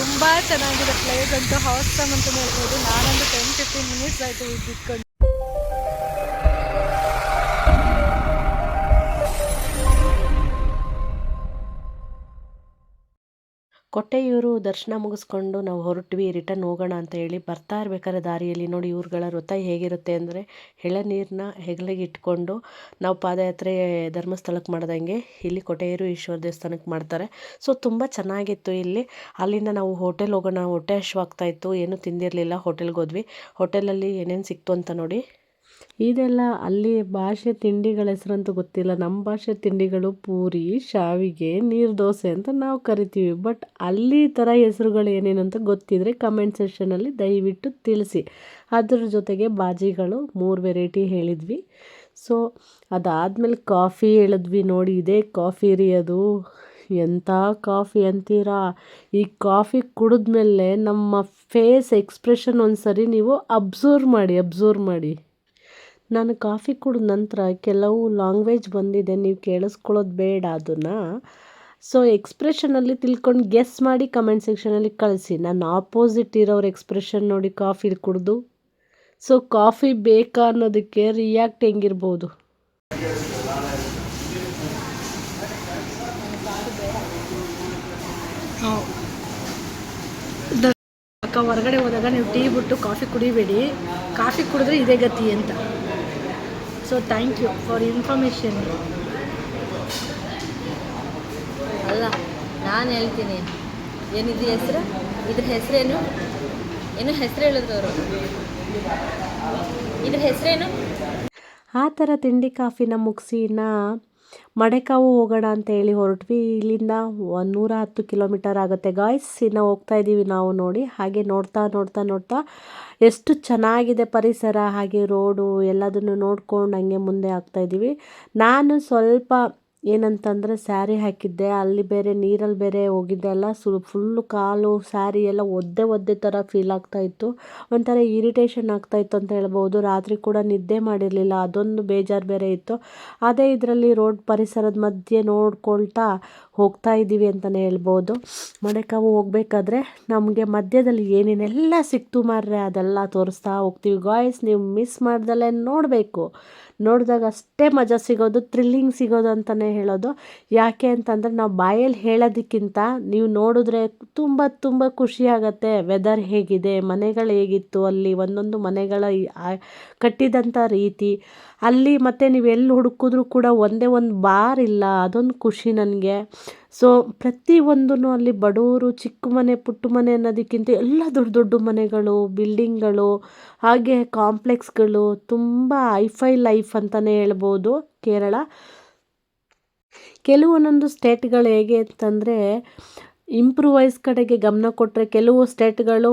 ತುಂಬ ಚೆನ್ನಾಗಿದೆ ಪ್ಲೇಸ್ ಅಂತೂ ಹಾಸಮ್ ಅಂತ ಹೇಳ್ಬೋದು. ನಾನೊಂದು 10-15 ಮಿನಿಟ್ಸ್ ಆಯಿತು ಇದ್ದಿಟ್ಕೊಂಡು. ಕೊಟ್ಟೆಯೂರು ದರ್ಶನ ಮುಗಿಸ್ಕೊಂಡು ನಾವು ಹೊರಟ್ವಿ, ರಿಟರ್ನ್ ಹೋಗೋಣ ಅಂತ ಹೇಳಿ. ಬರ್ತಾ ಇರ್ಬೇಕಾದ್ರೆ ದಾರಿಯಲ್ಲಿ ನೋಡಿ ಇವ್ರುಗಳ ವ್ರತ ಹೇಗಿರುತ್ತೆ ಅಂದರೆ, ಎಳನೀರನ್ನ ಹೆಗಲಿಗೆ ಇಟ್ಕೊಂಡು ನಾವು ಪಾದಯಾತ್ರೆ ಧರ್ಮಸ್ಥಳಕ್ಕೆ ಮಾಡ್ದಂಗೆ ಇಲ್ಲಿ ಕೊಟ್ಟೆಯೂರು ಈಶ್ವರ ದೇವಸ್ಥಾನಕ್ಕೆ ಮಾಡ್ತಾರೆ. ಸೊ ತುಂಬ ಚೆನ್ನಾಗಿತ್ತು ಇಲ್ಲಿ. ಅಲ್ಲಿಂದ ನಾವು ಹೋಟೆಲ್ ಹೋಗೋಣ, ಹೊಟ್ಟೆ ಹಶ್ವಾಗ್ತಾಯಿತ್ತು, ಏನೂ ತಿಂದಿರಲಿಲ್ಲ. ಹೋಟೆಲ್ಗೆ ಹೋದ್ವಿ. ಹೋಟೆಲಲ್ಲಿ ಏನೇನು ಸಿಕ್ತು ಅಂತ ನೋಡಿ. ಇದೆಲ್ಲ ಅಲ್ಲಿ ಭಾಷೆ ತಿಂಡಿಗಳ ಹೆಸರಂತೂ ಗೊತ್ತಿಲ್ಲ. ನಮ್ಮ ಭಾಷೆ ತಿಂಡಿಗಳು ಪೂರಿ, ಶಾವಿಗೆ, ನೀರು ದೋಸೆ ಅಂತ ನಾವು ಕರಿತೀವಿ. ಬಟ್ ಅಲ್ಲಿ ಥರ ಹೆಸರುಗಳು ಏನೇನು ಅಂತ ಗೊತ್ತಿದ್ರೆ ಕಮೆಂಟ್ ಸೆಕ್ಷನಲ್ಲಿ ದಯವಿಟ್ಟು ತಿಳಿಸಿ. ಅದ್ರ ಜೊತೆಗೆ ಬಾಜಿಗಳು 3 ವೆರೈಟಿ ಹೇಳಿದ್ವಿ. ಸೊ ಅದಾದಮೇಲೆ ಕಾಫಿ ಹೇಳಿದ್ವಿ. ನೋಡಿ ಇದೇ ಕಾಫಿ ರೀ ಅದು. ಎಂಥ ಕಾಫಿ ಅಂತೀರಾ? ಈ ಕಾಫಿ ಕುಡಿದ್ಮೇಲೆ ನಮ್ಮ ಫೇಸ್ ಎಕ್ಸ್ಪ್ರೆಷನ್ ಒಂದು ಸರಿ ನೀವು ಅಬ್ಸರ್ವ್ ಮಾಡಿ. ನಾನು ಕಾಫಿ ಕುಡಿದ ನಂತರ ಕೆಲವು ಲ್ಯಾಂಗ್ವೇಜ್ ಬಂದಿದೆ, ನೀವು ಕೇಳಿಸ್ಕೊಳ್ಳೋದು ಬೇಡ ಅದನ್ನು. ಸೊ ಎಕ್ಸ್ಪ್ರೆಷನಲ್ಲಿ ತಿಳ್ಕೊಂಡು ಗೆಸ್ ಮಾಡಿ ಕಮೆಂಟ್ ಸೆಕ್ಷನಲ್ಲಿ ಕಳಿಸಿ. ನಾನು ಆಪೋಸಿಟ್ ಇರೋರ ಎಕ್ಸ್ಪ್ರೆಷನ್ ನೋಡಿ ಕಾಫಿ ಕುಡಿದು, ಸೊ ಕಾಫಿ ಬೇಕಾ ಅನ್ನೋದಕ್ಕೆ ರಿಯಾಕ್ಟ್ ಹೆಂಗಿರ್ಬೋದು. ಅಕ್ಕ ಹೊರಗಡೆ ಹೋದಾಗ ನೀವು ಟೀ ಬಿಟ್ಟು ಕಾಫಿ ಕುಡಿಬೇಡಿ, ಕಾಫಿ ಕುಡಿದ್ರೆ ಇದೇ ಗತಿ ಅಂತ. So thank you for information. ಅಲ್ಲ, ನಾನು ಹೇಳ್ತೀನಿ, ಏನಿದು ಹೆಸರು, ಇದ್ರ ಹೆಸರೇನು, ಏನು ಹೆಸರು ಹೇಳಿದ್ರು ಅವರು, ಇದ್ರ ಹೆಸರೇನು? ಆ ಥರ ತಿಂಡಿ ಕಾಫಿನ ಮುಗಿಸಿ ಮಡೆಕಾವು ಹೋಗೋಣ ಅಂತ ಹೇಳಿ ಹೊರಟ್ವಿ. ಇಲ್ಲಿಂದ 110 ಕಿಲೋಮೀಟರ್ ಆಗುತ್ತೆ ಗಾಯ್ಸ್. ಇನ್ನು ಹೋಗ್ತಾ ಇದ್ದೀವಿ ನಾವು. ನೋಡಿ ಹಾಗೆ ನೋಡ್ತಾ ಎಷ್ಟು ಚೆನ್ನಾಗಿದೆ ಪರಿಸರ, ಹಾಗೆ ರೋಡು ಎಲ್ಲದನ್ನು ನೋಡ್ಕೊಂಡು ಹಂಗೆ ಮುಂದೆ ಆಗ್ತಾಯಿದ್ದೀವಿ. ನಾನು ಸ್ವಲ್ಪ ಏನಂತಂದರೆ ಸ್ಯಾರಿ ಹಾಕಿದ್ದೆ, ಅಲ್ಲಿ ಬೇರೆ ನೀರಲ್ಲಿ ಬೇರೆ ಹೋಗಿದ್ದೆ ಅಲ್ಲ, ಫುಲ್ಲು ಕಾಲು ಸ್ಯಾರಿ ಎಲ್ಲ ಒದ್ದೆ ಥರ ಫೀಲ್ ಆಗ್ತಾಯಿತ್ತು. ಒಂಥರ ಇರಿಟೇಷನ್ ಆಗ್ತಾಯಿತ್ತು ಅಂತ ಹೇಳ್ಬೋದು. ರಾತ್ರಿ ಕೂಡ ನಿದ್ದೆ ಮಾಡಿರಲಿಲ್ಲ, ಅದೊಂದು ಬೇಜಾರು ಬೇರೆ ಇತ್ತು. ಅದೇ ಇದರಲ್ಲಿ ರೋಡ್ ಪರಿಸರದ ಮಧ್ಯೆ ನೋಡ್ಕೊಳ್ತಾ ಹೋಗ್ತಾ ಇದ್ದೀವಿ ಅಂತಲೇ ಹೇಳ್ಬೋದು. ಮಡೆಕಾವು ಹೋಗ್ಬೇಕಾದ್ರೆ ನಮಗೆ ಮಧ್ಯದಲ್ಲಿ ಏನೇನೆಲ್ಲ ಸಿಕ್ತು ಮಾರ್ರೆ ಅದೆಲ್ಲ ತೋರಿಸ್ತಾ ಹೋಗ್ತೀವಿ ಗಾಯ್ಸ್. ನೀವು ಮಿಸ್ ಮಾಡ್ದಲ್ಲೇ ನೋಡಬೇಕು. ನೋಡಿದಾಗ ಅಷ್ಟೇ ಮಜಾ ಸಿಗೋದು, ಥ್ರಿಲ್ಲಿಂಗ್ ಸಿಗೋದು ಅಂತಲೇ ಹೇಳೋದು. ಯಾಕೆ ಅಂತಂದರೆ ನಾವು ಬಾಯಲ್ಲಿ ಹೇಳೋದಕ್ಕಿಂತ ನೀವು ನೋಡಿದ್ರೆ ತುಂಬ ಖುಷಿ ಆಗುತ್ತೆ. ವೆದರ್ ಹೇಗಿದೆ, ಮನೆಗಳು ಹೇಗಿತ್ತು, ಅಲ್ಲಿ ಒಂದೊಂದು ಮನೆಗಳ ಕಟ್ಟಿದಂಥ ರೀತಿ ಅಲ್ಲಿ, ಮತ್ತು ನೀವು ಎಲ್ಲಿ ಹುಡುಕಿದ್ರೂ ಕೂಡ ಒಂದೇ ಒಂದು ಬಾರ್ ಇಲ್ಲ, ಅದೊಂದು ಖುಷಿ ನನಗೆ. ಸೊ ಪ್ರತಿಯೊಂದೂ ಅಲ್ಲಿ ಬಡವರು ಚಿಕ್ಕ ಮನೆ ಪುಟ್ಟ ಮನೆ ಅನ್ನೋದಕ್ಕಿಂತ ಎಲ್ಲ ದೊಡ್ಡ ಮನೆಗಳು, ಬಿಲ್ಡಿಂಗ್ಗಳು, ಹಾಗೆ ಕಾಂಪ್ಲೆಕ್ಸ್ಗಳು, ತುಂಬ ಹೈಫೈ ಲೈಫ್ ಅಂತಲೇ ಹೇಳ್ಬೋದು ಕೇರಳ. ಕೆಲವೊಂದೊಂದು ಸ್ಟೇಟ್ಗಳು ಹೇಗೆ ಅಂತಂದರೆ ಇಂಪ್ರೂವೈಸ್ ಕಡೆಗೆ ಗಮನ ಕೊಟ್ಟರೆ, ಕೆಲವು ಸ್ಟೇಟ್ಗಳು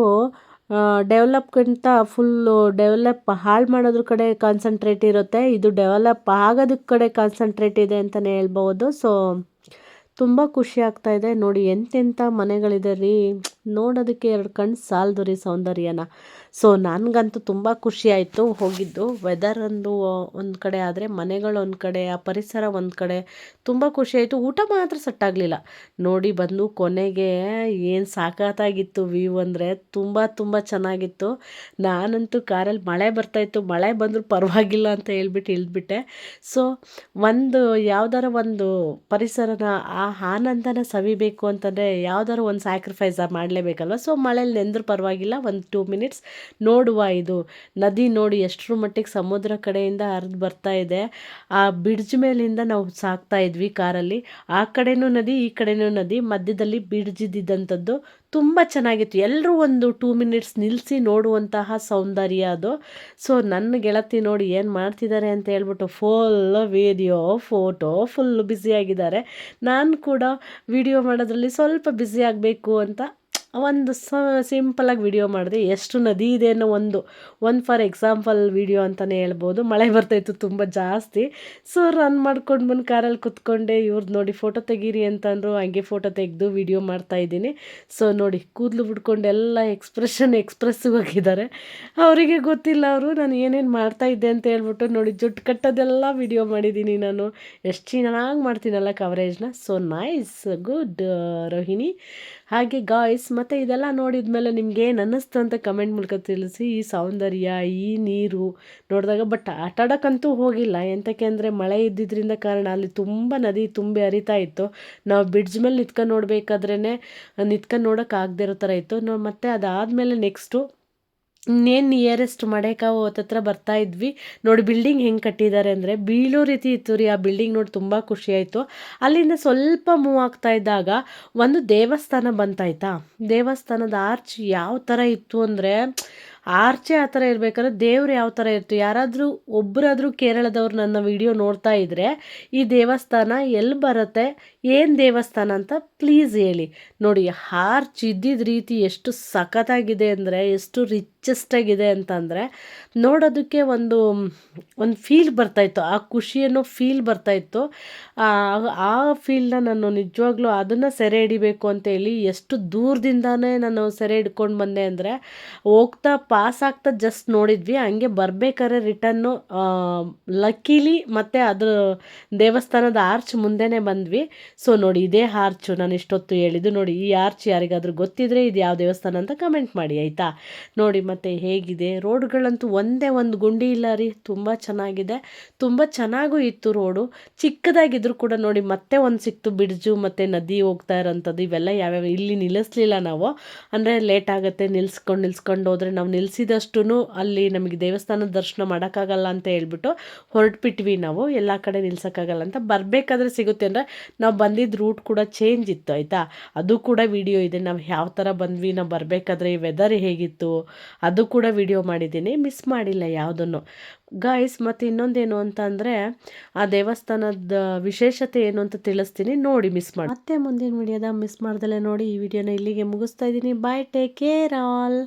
ಡೆವಲಪ್ಗಿಂತ ಫುಲ್ಲು ಡೆವಲಪ್ ಹಾಳು ಮಾಡೋದ್ರ ಕಡೆ ಕಾನ್ಸಂಟ್ರೇಟ್ ಇರುತ್ತೆ. ಇದು ಡೆವಲಪ್ ಆಗೋದಕ್ಕೆ ಕಡೆ ಕಾನ್ಸಂಟ್ರೇಟ್ ಇದೆ ಅಂತಲೇ ಹೇಳ್ಬೋದು. ಸೊ ತುಂಬ ಖುಷಿ ಆಗ್ತಾಯಿದೆ ನೋಡಿ. ಎಂತೆಂಥ ಮನೆಗಳಿದೆ ರೀ, ನೋಡೋದಕ್ಕೆ 2 ಕಣ್ಣು ಸಾಲದು ರೀ ಸೌಂದರ್ಯನ. ಸೊ ನನಗಂತೂ ತುಂಬ ಖುಷಿ ಆಯಿತು ಹೋಗಿದ್ದು. ವೆದರ್ ಒಂದು ಕಡೆ ಆದರೆ ಮನೆಗಳು ಒಂದು ಕಡೆ, ಆ ಪರಿಸರ ಒಂದು ಕಡೆ, ತುಂಬ ಖುಷಿ ಆಯಿತು. ಊಟ ಮಾತ್ರ ಸೆಟ್ಟಾಗಲಿಲ್ಲ ನೋಡಿ. ಬಂದು ಕೊನೆಗೆ ಏನು ಸಾಕಾಗಿತ್ತು ವ್ಯೂ ಅಂದರೆ, ತುಂಬ ಚೆನ್ನಾಗಿತ್ತು. ನಾನಂತೂ ಕಾರಲ್ಲಿ ಮಳೆ ಬರ್ತಾಯಿತ್ತು, ಮಳೆ ಬಂದರೂ ಪರವಾಗಿಲ್ಲ ಅಂತ ಹೇಳ್ಬಿಟ್ಟು ಇಳಿದ್ಬಿಟ್ಟೆ. ಸೊ ಯಾವ್ದಾರ ಒಂದು ಪರಿಸರನ ಆ ಆನಂದನ ಸವಿಬೇಕು ಅಂತಂದರೆ ಯಾವ್ದಾದ್ರು ಒಂದು ಸ್ಯಾಕ್ರಿಫೈಸ್ ಮಾಡಲೇಬೇಕಲ್ವ. ಸೊ ಮಳೇಲಿ ನೆಂದರೂ ಪರವಾಗಿಲ್ಲ, ಒಂದು 2 ಮಿನಿಟ್ಸ್ ನೋಡುವ. ಇದು ನದಿ ನೋಡಿ ಎಷ್ಟರ ಮಟ್ಟಿಗೆ ಸಮುದ್ರ ಕಡೆಯಿಂದ ಹರಿದು ಬರ್ತಾ ಇದೆ. ಆ ಬ್ರಿಡ್ಜ್ ಮೇಲಿಂದ ನಾವು ಸಾಕ್ತಾ ಇದ್ವಿ ಕಾರಲ್ಲಿ. ಆ ಕಡೆನೂ ನದಿ, ಈ ಕಡೆನೂ ನದಿ, ಮಧ್ಯದಲ್ಲಿ ಬ್ರಿಡ್ಜ್ ಇದ್ದಿದ್ದಂಥದ್ದು ತುಂಬ ಚೆನ್ನಾಗಿತ್ತು. ಎಲ್ಲರೂ ಒಂದು 2 ಮಿನಿಟ್ಸ್ ನಿಲ್ಲಿಸಿ ನೋಡುವಂತಹ ಸೌಂದರ್ಯ ಅದು. ಸೊ ನನ್ನ ಗೆಳತಿ ನೋಡಿ ಏನು ಮಾಡ್ತಿದ್ದಾರೆ ಅಂತ ಹೇಳ್ಬಿಟ್ಟು ಫುಲ್ ವಿಡಿಯೋ ಫೋಟೋ ಫುಲ್ಲು ಬ್ಯುಸಿಯಾಗಿದ್ದಾರೆ. ನಾನು ಕೂಡ ವಿಡಿಯೋ ಮಾಡೋದ್ರಲ್ಲಿ ಸ್ವಲ್ಪ ಬ್ಯುಸಿ ಆಗಬೇಕು ಅಂತ ಒಂದು ಸಿಂಪಲಾಗಿ ವಿಡಿಯೋ ಮಾಡಿದೆ. ಎಷ್ಟು ನದಿ ಇದೆ ಅನ್ನೋ ಒಂದು ಫಾರ್ ಎಕ್ಸಾಂಪಲ್ ವಿಡಿಯೋ ಅಂತಲೇ ಹೇಳ್ಬೋದು. ಮಳೆ ಬರ್ತಾಯಿತ್ತು ತುಂಬ ಜಾಸ್ತಿ. ಸೊ ರನ್ ಮಾಡ್ಕೊಂಡು ಬಂದು ಕಾರಲ್ಲಿ ಕುತ್ಕೊಂಡೆ. ಇವ್ರದ್ದು ನೋಡಿ ಫೋಟೋ ತೆಗೀರಿ ಅಂತಂದರು, ಹಂಗೆ ಫೋಟೋ ತೆಗೆದು ವಿಡಿಯೋ ಮಾಡ್ತಾಯಿದ್ದೀನಿ. ಸೊ ನೋಡಿ ಕೂದಲು ಬಿಡ್ಕೊಂಡು ಎಲ್ಲ ಎಕ್ಸ್ಪ್ರೆಸ್ಸಿವ್ ಆಗಿದ್ದಾರೆ. ಅವರಿಗೆ ಗೊತ್ತಿಲ್ಲ ನಾನು ಏನೇನು ಮಾಡ್ತಾಯಿದ್ದೆ ಅಂತ ಹೇಳ್ಬಿಟ್ಟು. ನೋಡಿ ಜುಟ್ಟು ಕಟ್ಟೋದೆಲ್ಲ ವಿಡಿಯೋ ಮಾಡಿದ್ದೀನಿ ನಾನು. ಎಷ್ಟು ಚೆನ್ನಾಗಿ ಮಾಡ್ತೀನಲ್ಲ ಕವರೇಜ್ನ. So nice, good Rohini. ಹಾಗೆ ಗಾಯ್ಸ್ ಮತ್ತು ಇದೆಲ್ಲ ನೋಡಿದ ಮೇಲೆ ನಿಮ್ಗೆ ಏನು ಅನ್ನಿಸ್ತು ಅಂತ ಕಮೆಂಟ್ ಮೂಲಕ ತಿಳಿಸಿ. ಈ ಸೌಂದರ್ಯ, ಈ ನೀರು ನೋಡಿದಾಗ ಬಟ್ ಆಟ ಆಡೋಕ್ಕಂತೂ ಹೋಗಿಲ್ಲ. ಎಂತಕ್ಕೆ ಅಂದರೆ ಮಳೆ ಇದ್ದಿದ್ದರಿಂದ ಕಾರಣ ಅಲ್ಲಿ ತುಂಬ ನದಿ ತುಂಬಿ ಹರಿತಾ ಇತ್ತು. ನಾವು ಬ್ರಿಡ್ಜ್ ಮೇಲೆ ನಿಂತ್ಕೊಂಡು ನೋಡಬೇಕಾದ್ರೇ ನಿಂತ್ಕೊಂಡು ನೋಡೋಕೆ ಆಗದೆ ಇರೋ ಥರ ಇತ್ತು. ಮತ್ತು ಅದಾದಮೇಲೆ ನೆಕ್ಸ್ಟು ಇನ್ನೇನು ನಿಯರೆಸ್ಟ್ ಮಡೇಕಾವು ಹತ್ತತ್ರ ಬರ್ತಾ ಇದ್ವಿ. ನೋಡಿ ಬಿಲ್ಡಿಂಗ್ ಹೆಂಗೆ ಕಟ್ಟಿದ್ದಾರೆ ಅಂದರೆ ಬೀಳೋ ರೀತಿ ಇತ್ತು ರೀ. ಆ ಬಿಲ್ಡಿಂಗ್ ನೋಡಿ ತುಂಬ ಖುಷಿ ಆಯಿತು. ಅಲ್ಲಿಂದ ಸ್ವಲ್ಪ ಮೂವ್ ಆಗ್ತಾ ಇದ್ದಾಗ ಒಂದು ದೇವಸ್ಥಾನ ಬಂತಾಯ್ತಾ. ದೇವಸ್ಥಾನದ ಆರ್ಚ್ ಯಾವ ಥರ ಇತ್ತು ಅಂದರೆ ಆರ್ಚೆ ಆ ಥರ ಇರಬೇಕಾದ್ರೆ ದೇವ್ರು ಯಾವ ಥರ ಇತ್ತು. ಯಾರಾದರೂ ಒಬ್ಬರಾದರೂ ಕೇರಳದವ್ರು ನನ್ನ ವಿಡಿಯೋ ನೋಡ್ತಾ ಇದ್ದರೆ ಈ ದೇವಸ್ಥಾನ ಎಲ್ಲಿ ಬರುತ್ತೆ, ಏನು ದೇವಸ್ಥಾನ ಅಂತ ಪ್ಲೀಸ್ ಹೇಳಿ. ನೋಡಿ ಆರ್ಚ್ ಇದ್ದಿದ್ದ ರೀತಿ ಎಷ್ಟು ಸಖತ್ತಾಗಿದೆ ಅಂದರೆ, ಎಷ್ಟು ರಿಚೆಸ್ಟಾಗಿದೆ ಅಂತಂದರೆ ನೋಡೋದಕ್ಕೆ ಒಂದು ಫೀಲ್ ಬರ್ತಾಯಿತ್ತು. ಆ ಖುಷಿ ಅನ್ನೋ ಫೀಲ್ ಬರ್ತಾಯಿತ್ತು. ಆ ಫೀಲ್ನ ನಾನು ನಿಜವಾಗ್ಲೂ ಅದನ್ನು ಸೆರೆ ಹಿಡಿಬೇಕು ಅಂತೇಳಿ ಎಷ್ಟು ದೂರದಿಂದಾನೇ ನಾನು ಸೆರೆ ಹಿಡ್ಕೊಂಡು ಬಂದೆ ಅಂದರೆ ಹೋಗ್ತಾ ಪಾಸ್ ಆಗ್ತಾ ಜಸ್ಟ್ ನೋಡಿದ್ವಿ. ಹಂಗೆ ಬರ್ಬೇಕಾದ್ರೆ ರಿಟನ್ನು ಲಕ್ಕೀಲಿ ಮತ್ತು ಅದ್ರ ದೇವಸ್ಥಾನದ ಆರ್ಚ್ ಮುಂದೆನೇ ಬಂದ್ವಿ. ಸೊ ನೋಡಿ ಇದೇ ಆರ್ಚು ನಾನು ಇಷ್ಟೊತ್ತು ಹೇಳಿದ್ದು. ನೋಡಿ ಈ ಆರ್ಚ್ ಯಾರಿಗಾದ್ರೂ ಗೊತ್ತಿದ್ರೆ ಇದು ಯಾವ ದೇವಸ್ಥಾನ ಅಂತ ಕಮೆಂಟ್ ಮಾಡಿ ಆಯಿತಾ. ನೋಡಿ ಮತ್ತು ಹೇಗಿದೆ ರೋಡ್ಗಳಂತೂ ಒಂದೇ ಒಂದು ಗುಂಡಿ ಇಲ್ಲ ರೀ. ತುಂಬ ಚೆನ್ನಾಗಿದೆ, ತುಂಬ ಚೆನ್ನಾಗೂ ಇತ್ತು ರೋಡು. ಚಿಕ್ಕದಾಗಿದ್ರು ಕೂಡ ನೋಡಿ ಮತ್ತೆ ಒಂದು ಸಿಕ್ತು ಬ್ರಿಡ್ಜು ಮತ್ತು ನದಿ ಹೋಗ್ತಾ ಇರೋಂಥದ್ದು. ಇವೆಲ್ಲ ಯಾವ್ಯಾವ ಇಲ್ಲಿ ನಿಲ್ಲಿಸ್ಲಿಲ್ಲ ನಾವು, ಅಂದರೆ ಲೇಟ್ ಆಗುತ್ತೆ ನಿಲ್ಸ್ಕೊಂಡು ಹೋದರೆ ನಾವು ನಿಲ್ಲಿಸಿದಷ್ಟು ಅಲ್ಲಿ ನಮಗೆ ದೇವಸ್ಥಾನದ ದರ್ಶನ ಮಾಡೋಕ್ಕಾಗಲ್ಲ ಅಂತ ಹೇಳ್ಬಿಟ್ಟು ಹೊರಟ್ಬಿಟ್ವಿ ನಾವು. ಎಲ್ಲ ಕಡೆ ನಿಲ್ಸೋಕ್ಕಾಗಲ್ಲ ಅಂತ. ಬರಬೇಕಾದ್ರೆ ಸಿಗುತ್ತೆ ಅಂದರೆ ನಾವು ಬಂದಿದ್ದ ರೂಟ್ ಕೂಡ ಚೇಂಜ್ ಇತ್ತು ಆಯಿತಾ. ಅದು ಕೂಡ ವಿಡಿಯೋ ಇದೆ, ನಾವು ಯಾವ ಥರ ಬಂದ್ವಿ, ನಾವು ಬರಬೇಕಾದ್ರೆ ಈ ವೆದರ್ ಹೇಗಿತ್ತು ಅದು ಕೂಡ ವಿಡಿಯೋ ಮಾಡಿದ್ದೀನಿ. ಮಿಸ್ ಮಾಡಿಲ್ಲ ಯಾವುದನ್ನು ಗಾಯ್ಸ್. ಮತ್ತು ಇನ್ನೊಂದೇನು ಅಂತ ಅಂದರೆ ಆ ದೇವಸ್ಥಾನದ ವಿಶೇಷತೆ ಏನು ಅಂತ ತಿಳಿಸ್ತೀನಿ, ನೋಡಿ ಮಿಸ್ ಮಾಡಿ. ಮತ್ತೆ ಮುಂದಿನ ವಿಡಿಯೋದ ಮಿಸ್ ಮಾಡ್ದಲೇ ನೋಡಿ. ಈ ವಿಡಿಯೋನ ಇಲ್ಲಿಗೆ ಮುಗಿಸ್ತಾ ಇದ್ದೀನಿ. ಬಾಯ್, ಟೇಕ್ ಕೇರ್ ಆಲ್.